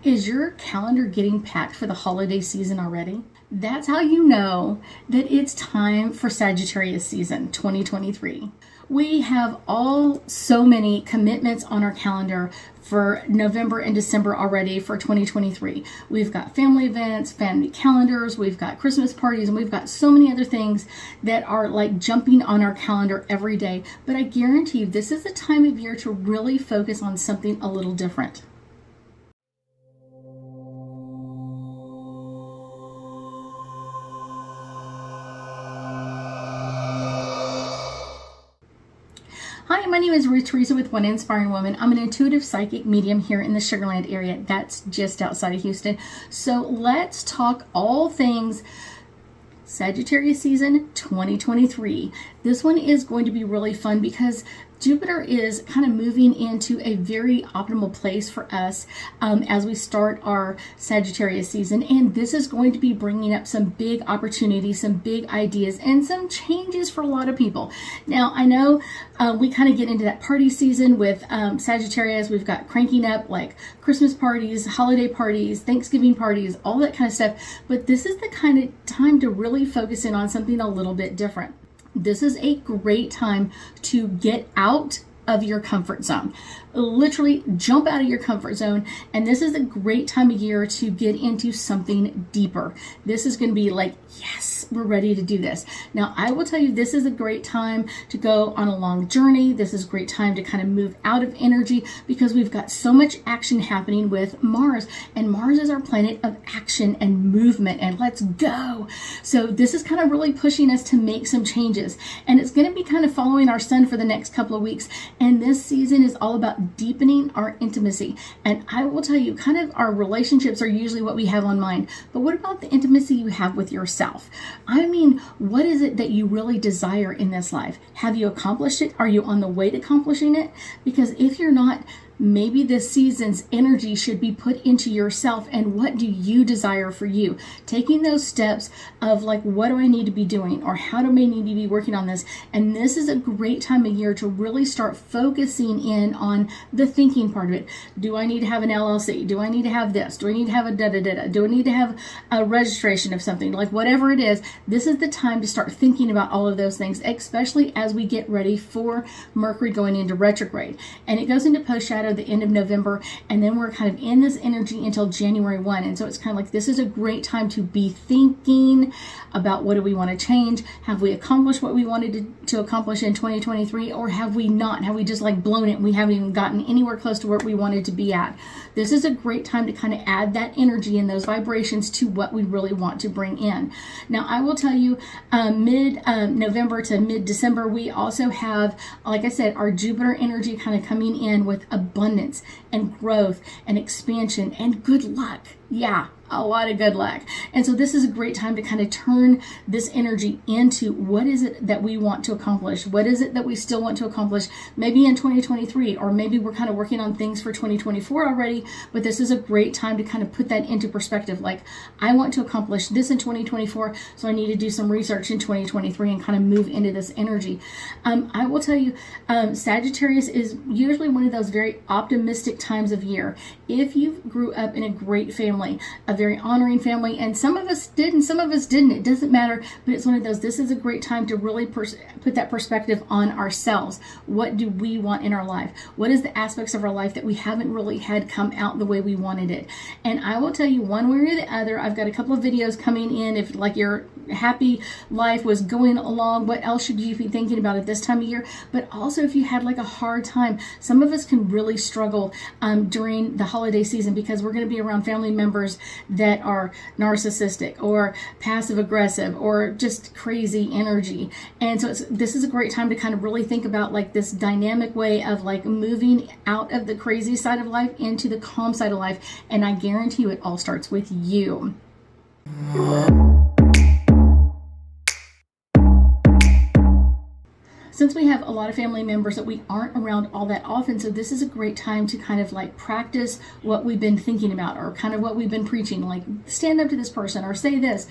Is your calendar getting packed for the holiday season already? That's how you know that it's time for Sagittarius season 2023. We have so many commitments on our calendar for November and December already for 2023. We've got family events, family calendars, we've got Christmas parties, and we've got so many other things that are like jumping on our calendar every day. But I guarantee you, this is the time of year to really focus on something a little different. Hi, my name is Ruth Theresa with One Inspiring Woman. I'm an intuitive psychic medium here in the Sugar Land area. That's just outside of Houston. So let's talk all things Sagittarius season 2023. This one is going to be really fun because Jupiter is kind of moving into a very optimal place for us as we start our Sagittarius season. And this is going to be bringing up some big opportunities, some big ideas, and some changes for a lot of people. Now, I know we kind of get into that party season with Sagittarius. We've got cranking up like Christmas parties, holiday parties, Thanksgiving parties, all that kind of stuff. But this is the kind of time to really focus in on something a little bit different. This is a great time to get out of your comfort zone. Literally jump out of your comfort zone. And this is a great time of year to get into something deeper. This is going to be like, yes, we're ready to do this. Now, I will tell you, this is a great time to go on a long journey. This is a great time to kind of move out of energy because we've got so much action happening with Mars. And Mars is our planet of action and movement and let's go. So this is kind of really pushing us to make some changes. And it's going to be kind of following our sun for the next couple of weeks. And this season is all about deepening our intimacy. And I will tell you, kind of our relationships are usually what we have on mind. But what about the intimacy you have with yourself? I mean, what is it that you really desire in this life? Have you accomplished it? Are you on the way to accomplishing it? Because if you're not, maybe this season's energy should be put into yourself and what do you desire for you? Taking those steps of like, what do I need to be doing or how do I need to be working on this? And this is a great time of year to really start focusing in on the thinking part of it. Do I need to have an LLC? Do I need to have this? Do I need to have a da-da-da-da? Do I need to have a registration of something? Like whatever it is, this is the time to start thinking about all of those things, especially as we get ready for Mercury going into retrograde. And it goes into post-shadow the end of November, and then we're kind of in this energy until January 1. And so it's kind of like this is a great time to be thinking about what do we want to change. Have we accomplished what we wanted to accomplish in 2023, or have we not? Have we just like blown it and we haven't even gotten anywhere close to where we wanted to be at? This is a great time to kind of add that energy and those vibrations to what we really want to bring in. Now, I will tell you, mid-November to mid-December, we also have, like I said, our Jupiter energy kind of coming in with abundance and growth and expansion and good luck. Yeah, a lot of good luck. And so this is a great time to kind of turn this energy into what is it that we want to accomplish? What is it that we still want to accomplish maybe in 2023, or maybe we're kind of working on things for 2024 already, but this is a great time to kind of put that into perspective. Like, I want to accomplish this in 2024, so I need to do some research in 2023 and kind of move into this energy. I will tell you, Sagittarius is usually one of those very optimistic times of year. If you grew up in a great family, a very honoring family, and some of us did and some of us didn't, it doesn't matter, but it's one of those, this is a great time to really put that perspective on ourselves. What do we want in our life? What is the aspects of our life that we haven't really had come out the way we wanted it? And I will tell you, one way or the other, I've got a couple of videos coming in. If like your happy life was going along, what else should you be thinking about at this time of year? But also if you had like a hard time, some of us can really struggle during the holiday season because we're going to be around family members that are narcissistic or passive aggressive or just crazy energy. And so this is a great time to kind of really think about like this dynamic way of like moving out of the crazy side of life into the calm side of life. And I guarantee you it all starts with you. Since we have a lot of family members that we aren't around all that often, so this is a great time to kind of like practice what we've been thinking about or kind of what we've been preaching, like stand up to this person or say this.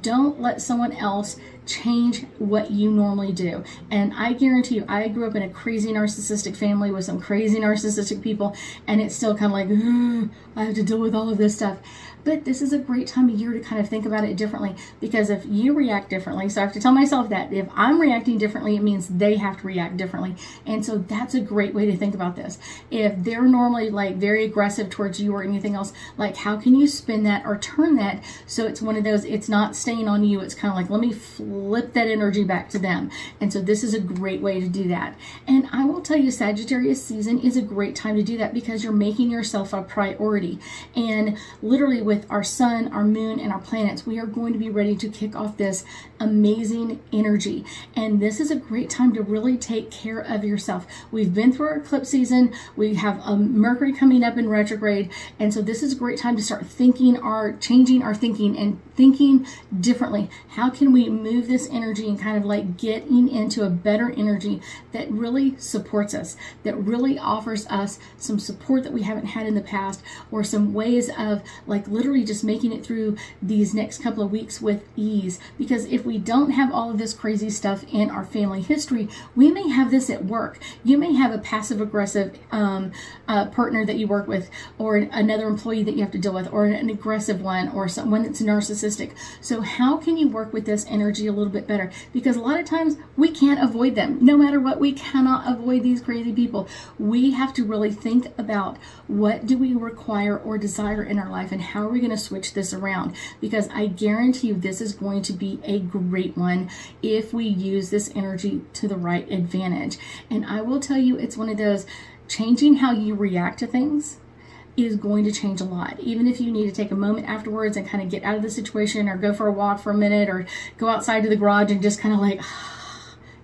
Don't let someone else change what you normally do. And I guarantee you, I grew up in a crazy narcissistic family with some crazy narcissistic people, and it's still kind of like, I have to deal with all of this stuff. But this is a great time of year to kind of think about it differently, because if you react differently, so I have to tell myself that if I'm reacting differently, it means they have to react differently. And so that's a great way to think about this. If they're normally like very aggressive towards you or anything else, like how can you spin that or turn that so it's one of those, it's not staying on you, it's kind of like, let me flip that energy back to them. And so this is a great way to do that. And I will tell you, Sagittarius season is a great time to do that, because you're making yourself a priority. And literally with our sun, our moon, and our planets, we are going to be ready to kick off this amazing energy. And this is a great time to really take care of yourself. We've been through our eclipse season. We have Mercury coming up in retrograde. And so this is a great time to start changing our thinking and thinking differently. How can we move this energy and kind of like getting into a better energy that really supports us, that really offers us some support that we haven't had in the past, or some ways of like literally just making it through these next couple of weeks with ease. Because if we don't have all of this crazy stuff in our family history, we may have this at work. You may have a passive aggressive partner that you work with, or another employee that you have to deal with, or an aggressive one, or someone that's narcissistic. So how can you work with this energy a little bit better? Because a lot of times we can't avoid them. No matter what, we cannot avoid these crazy people. We have to really think about, what do we require or desire in our life, and how are we going to switch this around? Because I guarantee you this is going to be a great one if we use this energy to the right advantage. And I will tell you, it's one of those, changing how you react to things is going to change a lot. Even if you need to take a moment afterwards and kind of get out of the situation, or go for a walk for a minute, or go outside to the garage and just kind of like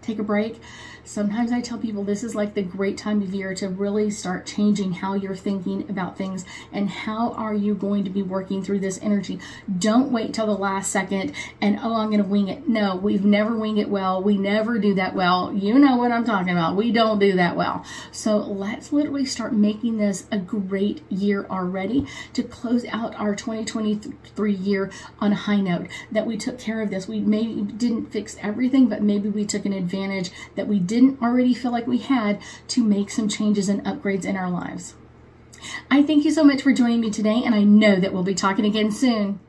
take a break. Sometimes I tell people this is like the great time of year to really start changing how you're thinking about things, and how are you going to be working through this energy. Don't wait till the last second and, I'm going to wing it. No, we've never winged it well. We never do that well. You know what I'm talking about. We don't do that well. So let's literally start making this a great year already, to close out our 2023 year on a high note, that we took care of this. We maybe didn't fix everything, but maybe we took an advantage that we didn't already feel like we had, to make some changes and upgrades in our lives. I thank you so much for joining me today, and I know that we'll be talking again soon.